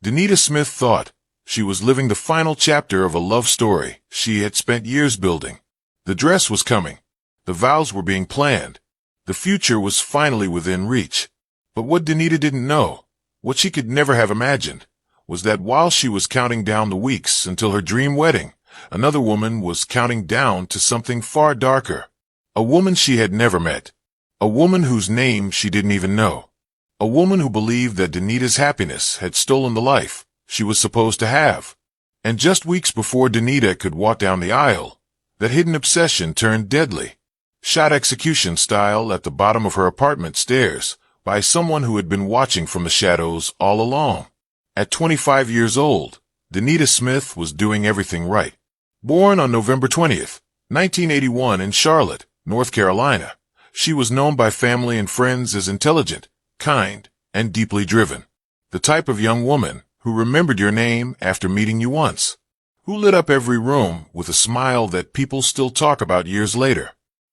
Denita Smith thought she was living the final chapter of a love story she had spent years building. The dress was coming. The vows were being planned. The future was finally within reach. But what Denita didn't know, what she could never have imagined, was that while she was counting down the weeks until her dream wedding, another woman was counting down to something far darker. A woman she had never met. A woman whose name she didn't even know. A woman who believed that Denita's happiness had stolen the life she was supposed to have. And just weeks before Denita could walk down the aisle, that hidden obsession turned deadly. Shot execution style at the bottom of her apartment stairs by someone who had been watching from the shadows all along. At 25 years old, Denita Smith was doing everything right. Born on November 20th, 1981 in Charlotte, North Carolina, she was known by family and friends as intelligent, kind, and deeply driven. The type of young woman who remembered your name after meeting you once, who lit up every room with a smile that people still talk about years later.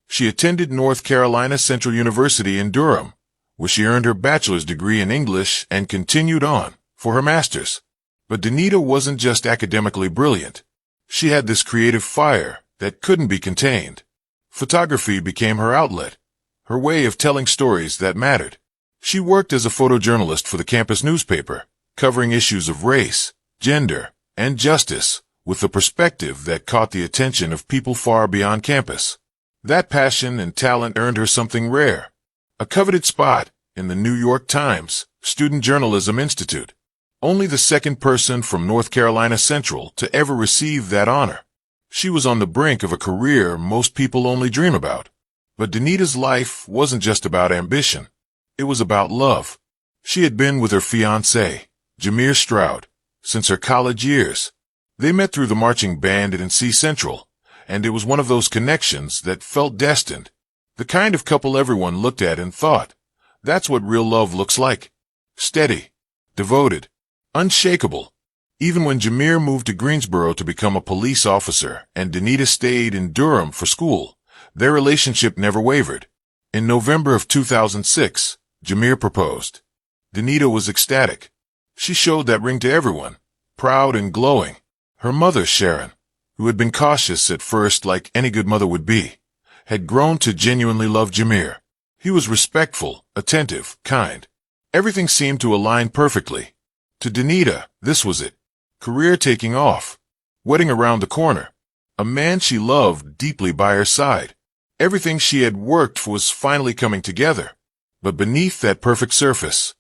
She attended North Carolina Central University in Durham, where she earned her bachelor's degree in English and continued on for her master's. But Denita wasn't just academically brilliant. She had this creative fire that couldn't be contained. Photography became her outlet, her way of telling stories that mattered. She worked as a photojournalist for the campus newspaper, covering issues of race, gender, and justice with a perspective that caught the attention of people far beyond campus. That passion and talent earned her something rare, a coveted spot in the New York Times Student Journalism Institute. Only the second person from North Carolina Central to ever receive that honor. She was on the brink of a career most people only dream about. But Denita's life wasn't just about ambition. It was about love. She had been with her fiancé, Jermeir Stroud, since her college years. They met through the marching band at NC Central, and it was one of those connections that felt destined. The kind of couple everyone looked at and thought, that's what real love looks like. Steady, devoted, unshakable. Even when Jermeir moved to Greensboro to become a police officer and Denita stayed in Durham for school, their relationship never wavered. In November of 2006, Jermeir proposed. Denita was ecstatic. She showed that ring to everyone, proud and glowing. Her mother, Sharon, who had been cautious at first like any good mother would be, had grown to genuinely love Jermeir. He was respectful, attentive, kind. Everything seemed to align perfectly. To Denita, this was it. Career taking off. Wedding around the corner. A man she loved deeply by her side. Everything she had worked for was finally coming together. But beneath that perfect surface,